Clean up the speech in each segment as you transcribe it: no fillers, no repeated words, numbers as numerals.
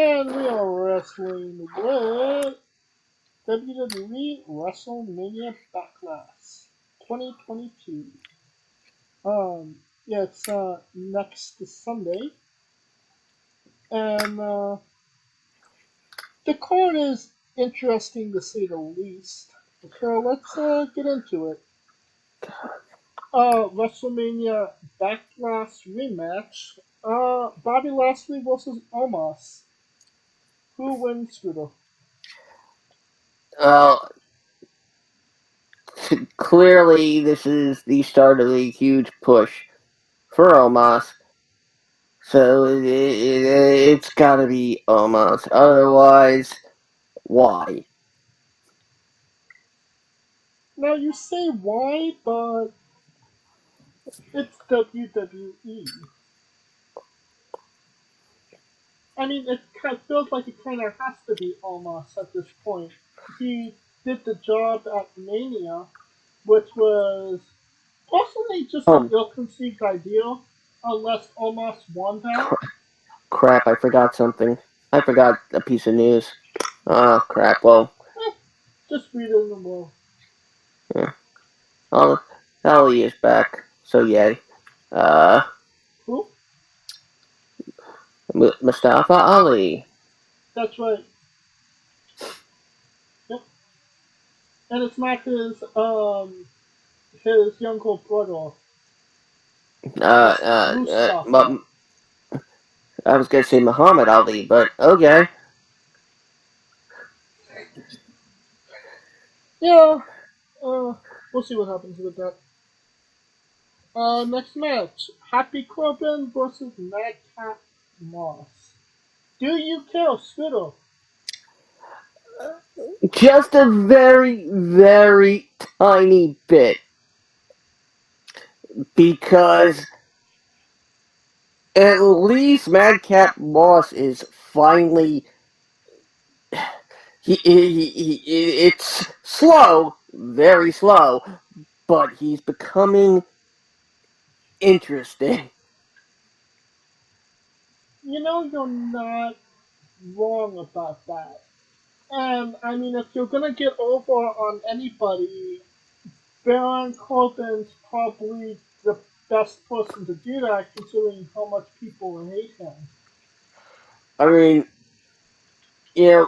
And we are wrestling with WWE WrestleMania Backlash 2022. Yeah, it's next Sunday, and the card is interesting to say the least. So let's get into it. WrestleMania Backlash rematch. Bobby Lashley versus Omos. Who wins, Scooter? Well, clearly this is the start of a huge push for Omos, so it's gotta be Omos. Otherwise, why? Now you say why, but it's WWE. I mean, it kind of feels like it kind of has to be almost at this point. He did the job at Mania, which was possibly just an Oh ill-conceived idea, unless Omos won that. crap! I forgot something. I forgot a piece of news. Oh crap! Well, Eh, just read it in the world. yeah. Ali is back, so yay. Uh, Who? Mustafa Ali. That's right. Yep. And it's not his younger brother. It's Mustafa. Well, I was gonna say Muhammad Ali, but okay. Yeah. We'll see what happens with that. Next match: Happy Corbin versus Madcap Moss. Do you care, Scooter? Just a very, very tiny bit. Because at least Madcap Moss is finally. It's slow, very slow, but he's becoming interesting. You know you're not wrong about that. And I mean, if you're gonna get over on anybody, Baron Corbin's probably the best person to do that, considering how much people hate him. I mean, you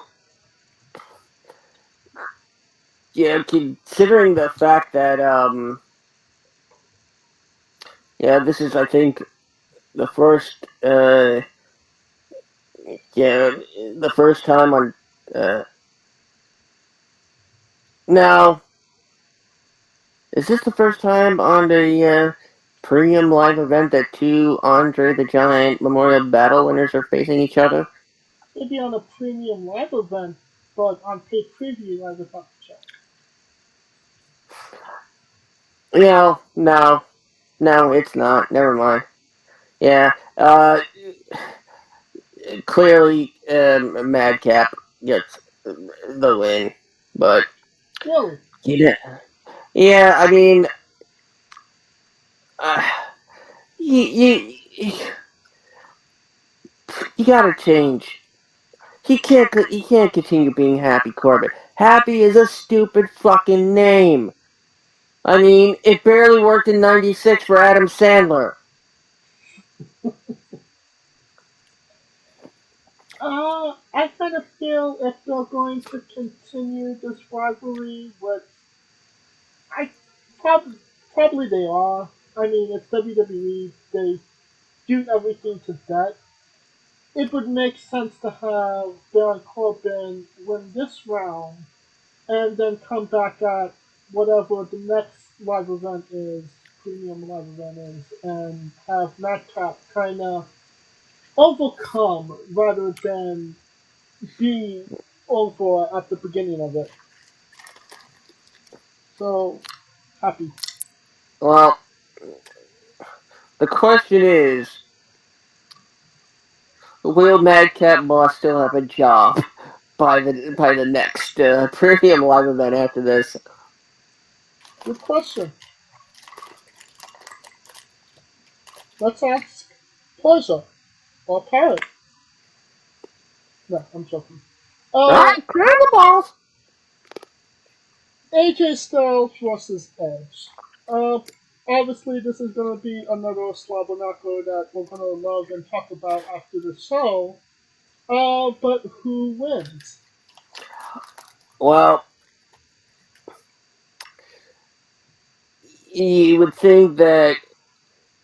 know, considering the fact that, yeah, this is, I think, the first, yeah, the first time on, uh, now, is this the first time on the, premium live event that two Andre the Giant Memorial Battle winners are facing each other? Maybe on a premium live event, but on pay preview, I would have to check. No, it's not. Never mind. Yeah, clearly, Madcap gets the win, but Really? yeah, yeah. I mean, uh, you, you gotta change. He can't continue being Happy Corbin. Happy is a stupid fucking name. I mean, it barely worked in '96 for Adam Sandler. I kind of feel if they're going to continue this rivalry, which I prob- probably they are. I mean, it's WWE. They do everything to death. It would make sense to have Baron Corbin win this round and then come back at whatever the next live event is, premium live event is, and have Madcap kind of overcome rather than be over at the beginning of it. So happy. Well, the question is, will Madcap Moss still have a job by the next premium live event after this? Good question. Let's ask Pleasure or Parrot. No, I'm joking. Alright, the balls. AJ Styles versus Edge. Uh, Obviously, this is going to be another slobber knocker that we're going to love and talk about after the show. But who wins? Well, you would think that,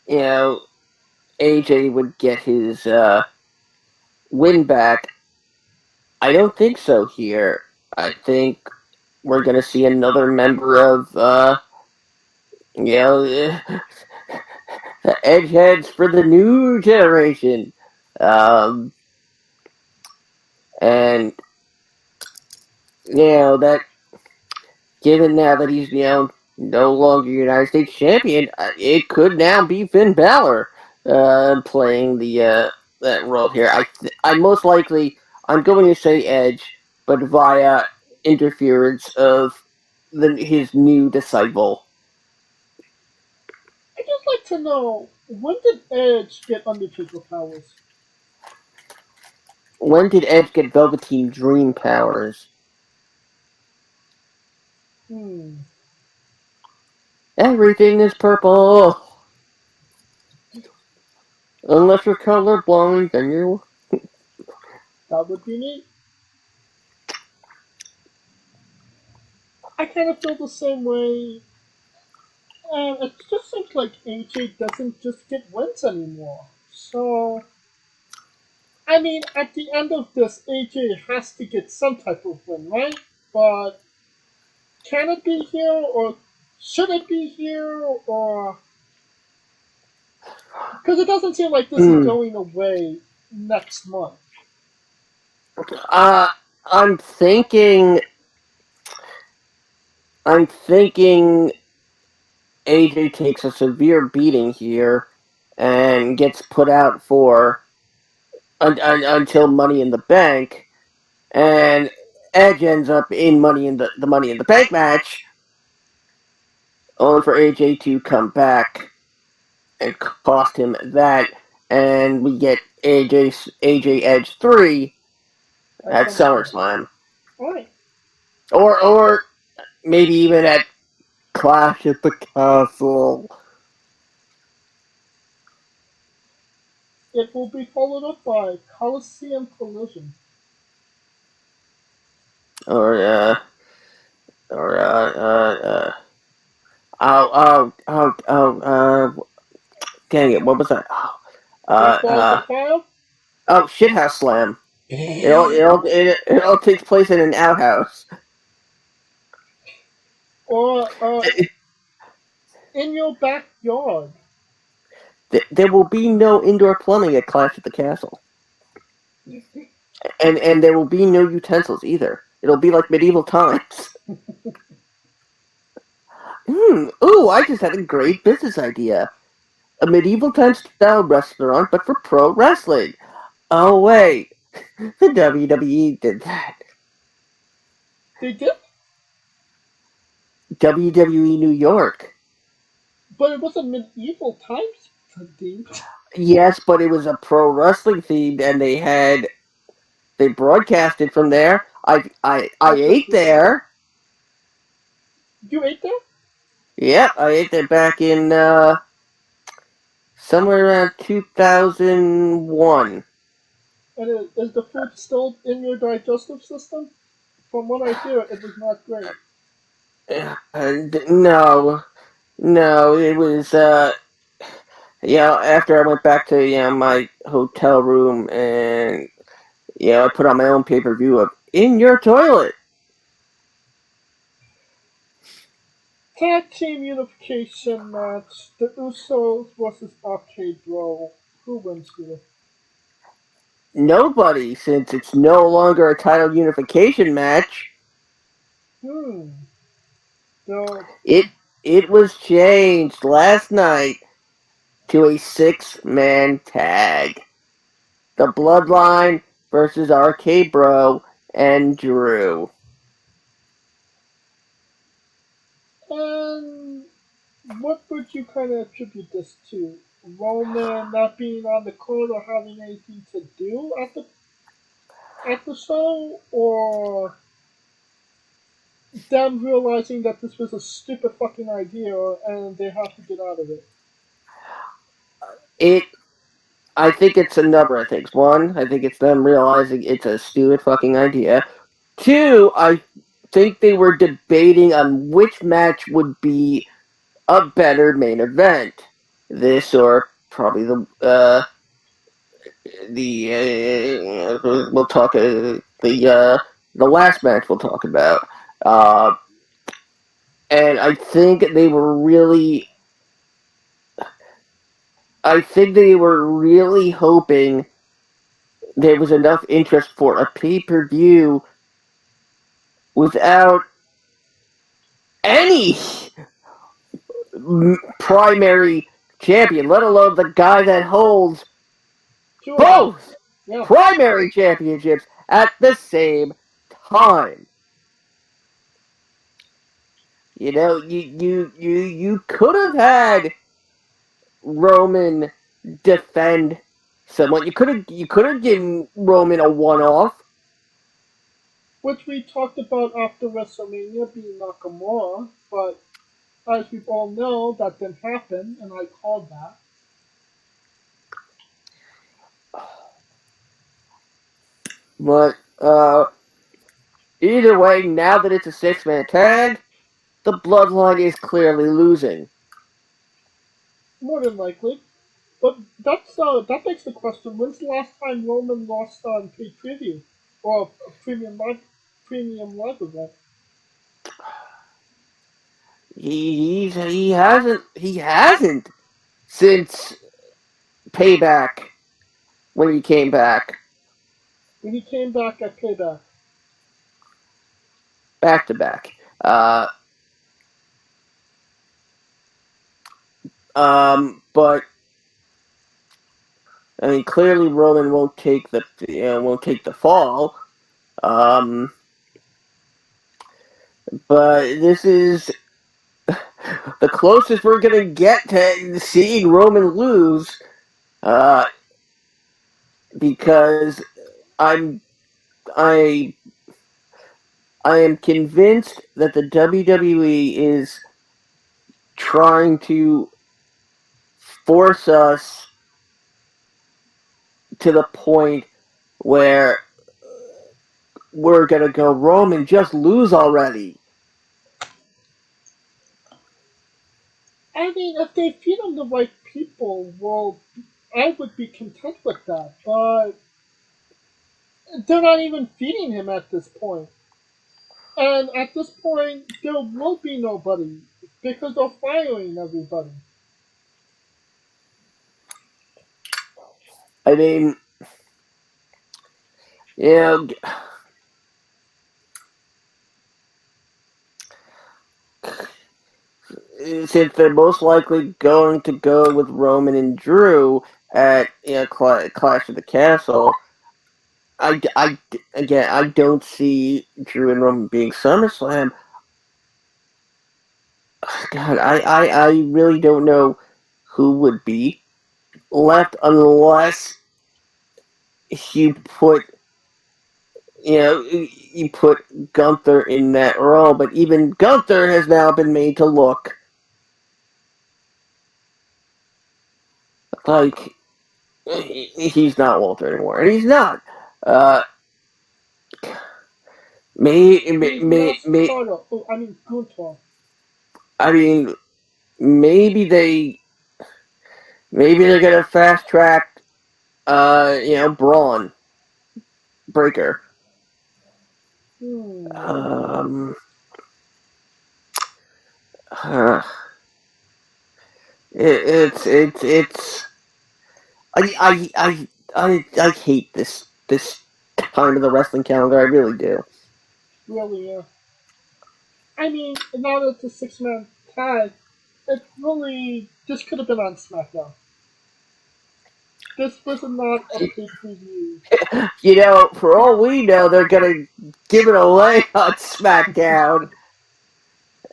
you know, AJ would get his win back. I don't think so here. I think we're going to see another member of, you know, the Edgeheads for the new generation. Um, and, that given now that he's, no longer United States champion, it could now be Finn Balor playing that role here. I most likely, I'm going to say Edge, but via interference of his new disciple. I'd just like to know, when did Edge get Undertaker powers? When did Edge get Velveteen Dream powers? Hmm. Everything is purple. Unless you're colorblind, then you. That would be neat. I kind of feel the same way. And it just seems like AJ doesn't just get wins anymore. So, I mean, at the end of this, AJ has to get some type of win, right? But can it be here, or should it be here, or because it doesn't seem like this is Mm. going away next month. Uh, I'm thinking. I'm thinking AJ takes a severe beating here and gets put out for until Money in the Bank, and Edge ends up in the Money in the Bank match, only for AJ to come back and cost him that, and we get AJ Edge 3 At at SummerSlam. SummerSlam, All right. or maybe even at Clash at the Castle. It will be followed up by Coliseum Collision. Or or dang it, what was that? Great Balls Uh, of Fire? Shithouse Slam. It all takes place in an outhouse. Or in your backyard? There will be no indoor plumbing at Clash at the Castle, and there will be no utensils either. It'll be like medieval times. Ooh, I just had a great business idea. A medieval times style restaurant, but for pro wrestling. Oh wait, the WWE did that. They did, WWE New York. but it wasn't medieval times themed. Yes, but it was a pro wrestling themed, and they broadcasted from there. I ate there. You ate there? Yep, I ate there back in somewhere around 2001. And is the food still in your digestive system? From what I hear, it was not great. No, no, it was after I went back to my hotel room, and I put on my own pay-per-view of In Your Toilet. Tag Team Unification match: The Usos versus Arcade Bro. Who wins here? Nobody, since it's no longer a title unification match. Hmm. The It it was changed last night to a 6-man tag. The Bloodline versus Arcade Bro and Drew. and what would you kind of attribute this to? Roman not being on the court or having anything to do at the? at the show, or them realizing that this was a stupid fucking idea and they have to get out of it? It. I think it's a number of things. One, I think it's them realizing it's a stupid fucking idea. Two, I think they were debating on which match would be a better main event. This or probably we'll talk the last match we'll talk about. Uh, and I think they were really hoping there was enough interest for a pay-per-view without any primary champion, let alone the guy that holds Two of them. both Yeah. primary championships at the same time. You know, you could have had Roman defend someone. You could have given Roman a one-off. Which we talked about after WrestleMania being Nakamura, but as we all know, that didn't happen, and I called that. But either way, now that it's a six-man tag, the Bloodline is clearly losing. More than likely. But that begs the question: when's the last time Roman lost on pay preview or a premium live event? He hasn't since Payback when he came back When he came back at Payback. back to back. But I mean, clearly Roman won't take the fall. Um, but this is the closest we're gonna get to seeing Roman lose. Because I'm I I am convinced that the WWE is trying to force us to the point where we're gonna go, Roman, just lose already. I mean, if they feed him the right people, well, I would be content with that. But they're not even feeding him at this point. And at this point, there will be nobody because they're firing everybody. I mean, you know, since they're most likely going to go with Roman and Drew at Clash of the Castle, I don't see Drew and Roman being SummerSlam. God, I really don't know who would be left unless you put you put Gunther in that role. But even Gunther has now been made to look like he's not Walter anymore, and he's not. Uh, He's lost Carter. Oh, I mean, Gunther. I mean, maybe they're gonna fast track, Braun Breaker. Hmm. Um, uh, it's I hate this time of the wrestling calendar. I really do. Really, yeah. I mean, now that it's a six-man tag, it really this could have been on SmackDown. This was not a pay-per-view. For all we know, they're gonna give it away on SmackDown,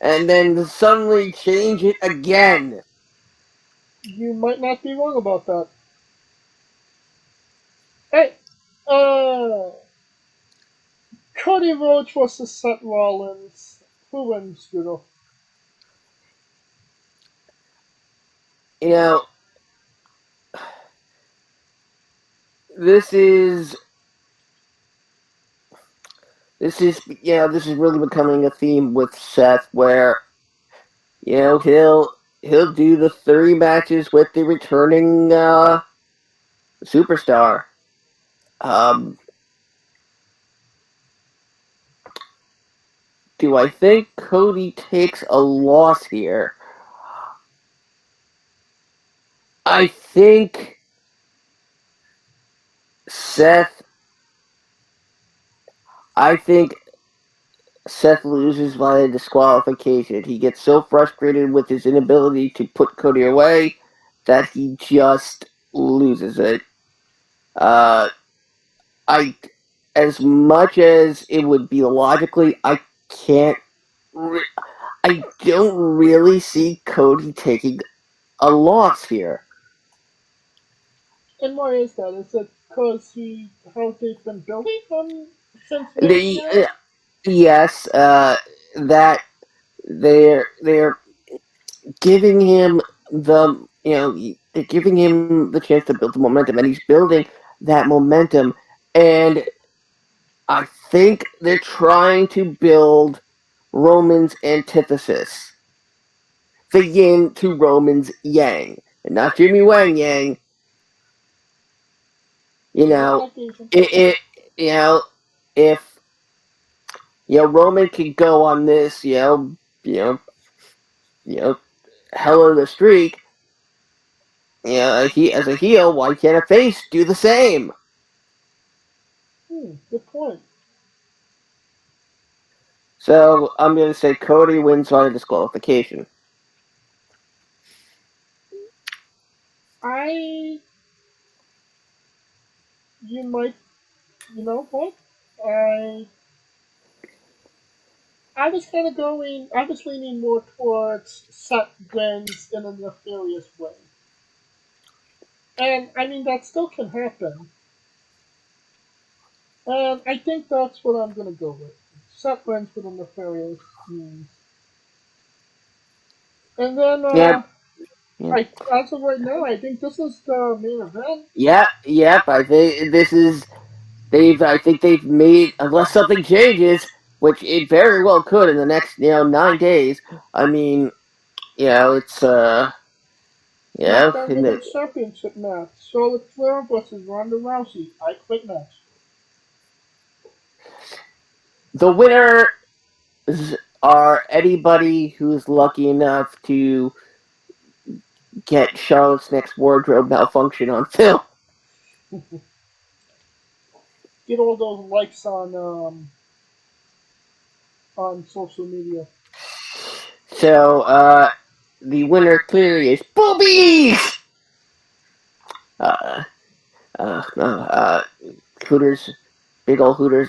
and then suddenly change it again. You might not be wrong about that. Hey, uh, Cody Rhodes versus Seth Rollins. Who wins, Doodle? You know, this is this is really becoming a theme with Seth, where he'll do the 3 matches with the returning superstar. Um, do I think Cody takes a loss here? I think Seth. I think Seth loses via disqualification. He gets so frustrated with his inability to put Cody away that he just loses it. I, as much as it would be logically, can't. I don't really see Cody taking a loss here. And why is that? Is it because how they've been building him since Mania? The yes, that they're giving him they're giving him the chance to build the momentum, and he's building that momentum, and I think they're trying to build Roman's antithesis, the yin to Roman's yang, and not Jimmy Wang Yang. You Yeah, know, I get you. it if Roman could go on this you know hell of a streak. He as a heel, why can't a face do the same? Good point. So I'm going to say Cody wins via disqualification. I, you might, you know what? I, I was leaning more towards Seth wins in a nefarious way. And I mean, that still can happen. And I think that's what I'm gonna go with. Seth wins with a nefarious means. And then, Yep. Yep. as of right now, I think this is the main event. Yep. I think this is I think they've made, unless something changes, which it very well could in the next 9 days. I mean, it's SmackDown in the Women's Championship match. Charlotte Flair versus Ronda Rousey. I quit match. the winner are anybody who's lucky enough to get Charlotte's next wardrobe malfunction on film. Get all those likes on social media. So, the winner clearly is Boobies! Uh, Hooters, big old Hooters,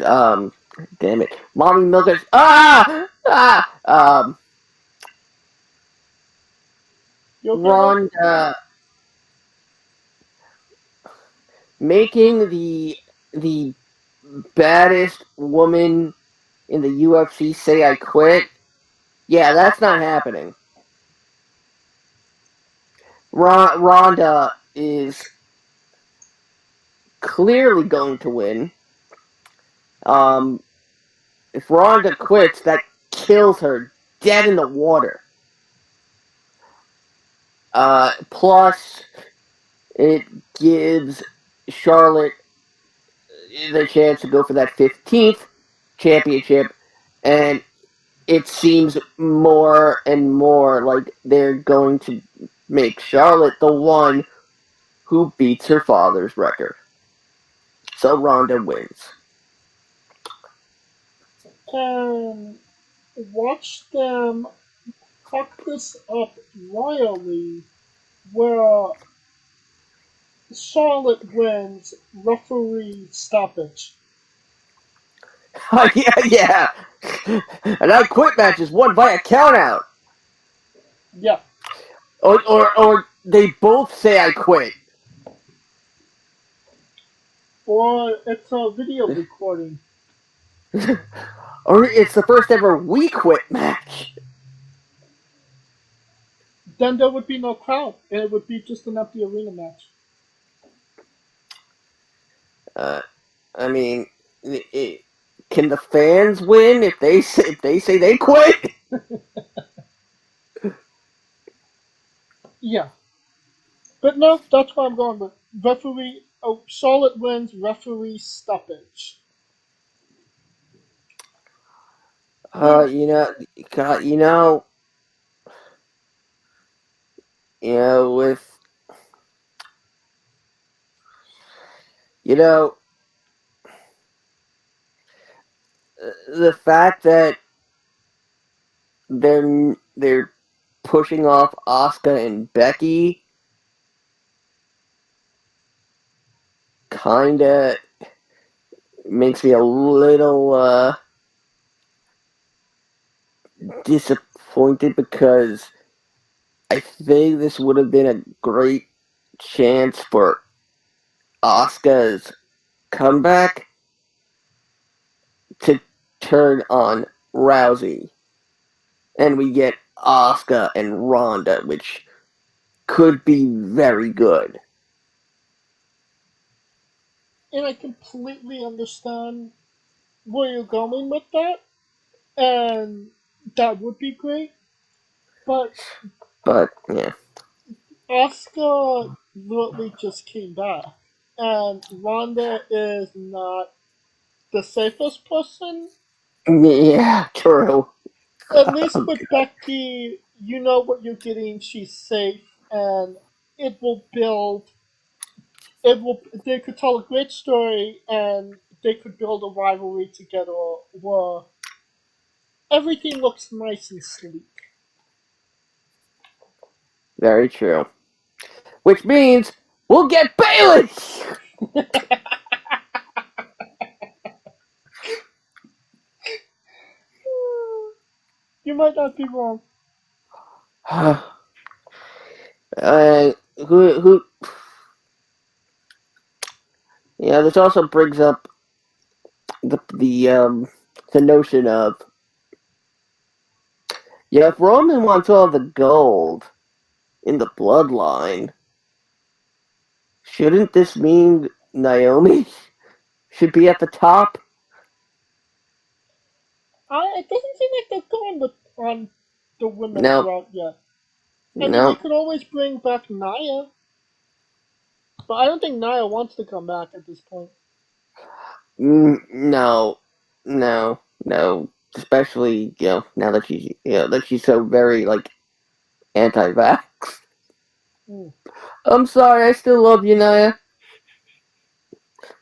damn it. Mommy Milkers, You okay, bud? Ronda making the baddest woman in the UFC say I quit. Yeah, that's not happening. Ronda is clearly going to win. If Ronda quits, that kills her dead in the water. Plus, it gives Charlotte the chance to go for that 15th championship, and it seems more and more like they're going to make Charlotte the one who beats her father's record. So Ronda wins. And watch them cock this up royally, where Charlotte wins referee stoppage. Yeah. And I quit match is won by a countout. Yeah. Or they both say I quit. Or it's a video recording. Or it's the first ever We Quit match. Then there would be no crowd. It would be just an empty arena match. Uh, I mean, can the fans win if they say they quit? Yeah. But no, that's what I'm going with. Referee, oh, Charlotte wins, referee stoppage. Good. You know, God, with you know the fact that they're pushing off Asuka and Becky, kinda makes me a little disappointed because I think this would have been a great chance for Asuka's comeback to turn on Rousey, and we get Asuka and Ronda, which could be very good. And I completely understand where you're going with that, and that would be great. But But yeah, Asuka literally just came back, and Ronda is not the safest person. yeah, true. At least with Becky, you know what you're getting. She's safe, and it will build. It will. They could tell a great story, and they could build a rivalry together where everything looks nice and sleek. Very true. Which means we'll get Bailey. You might not be wrong. uh, who? Yeah, this also brings up the notion of if Roman wants all the gold in the bloodline, shouldn't this mean Naomi should be at the top? It doesn't seem like they're going with on the women's No, route yet. I mean, they no, could always bring back Naya, but I don't think Naya wants to come back at this point. no, no. Especially now that she's so very like anti-vax. Hmm. I'm sorry, I still love you, Naya.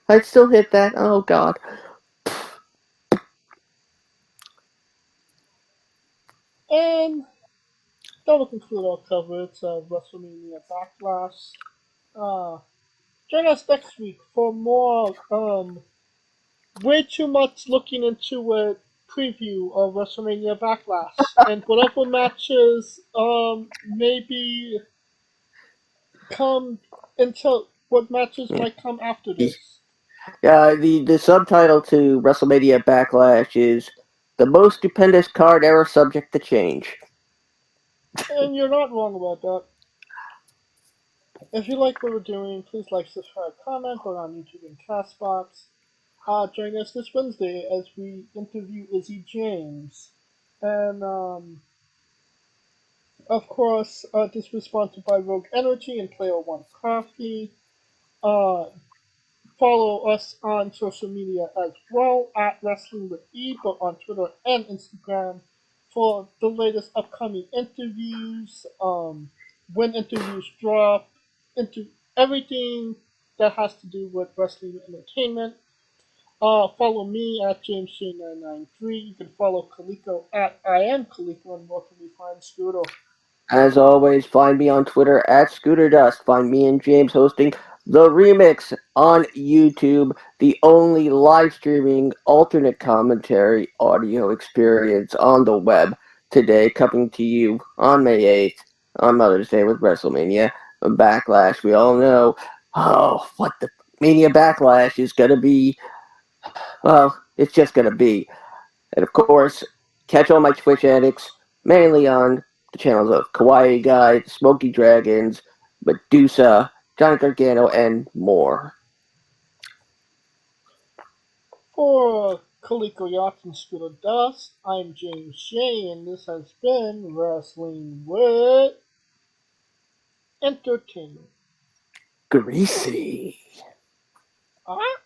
I'd still hit that. Oh God. And that will conclude our coverage of WrestleMania Backlash. Uh, Join us next week for more way too much looking into it preview of WrestleMania Backlash and whatever matches maybe come until what matches might come after this. The subtitle to WrestleMania Backlash is the most stupendous card ever subject to change. And you're not wrong about that. If you like what we're doing, please like, subscribe, comment, go on YouTube and Castbox. Join us this Wednesday as we interview Izzy James. And of course, this was sponsored by Rogue Energy and Player One Coffee. Uh, Follow us on social media as well at Wrestling with E, but on Twitter and Instagram for the latest upcoming interviews, when interviews drop, into everything that has to do with wrestling entertainment. Follow me at JamesJ993. You can follow Kaliko at I am Kaliko, and where can we find Scooter? As always, find me on Twitter at Scooter Dust. Find me and James hosting The Remix on YouTube, the only live streaming alternate commentary audio experience on the web. Today, coming to you on May 8th, on Mother's Day with WrestleMania Backlash. We all know, what the Mania Backlash is going to be. Well, it's just going to be. And of course, catch all my Twitch edits, mainly on the channels of Kawaii Guy, Smoky Dragons, Medusa, Johnny Gargano, and more. For Kaliko Yachts and Scooter Dust, I'm James Shea, and this has been Wrestling with Entertainment. Greasy. Alright?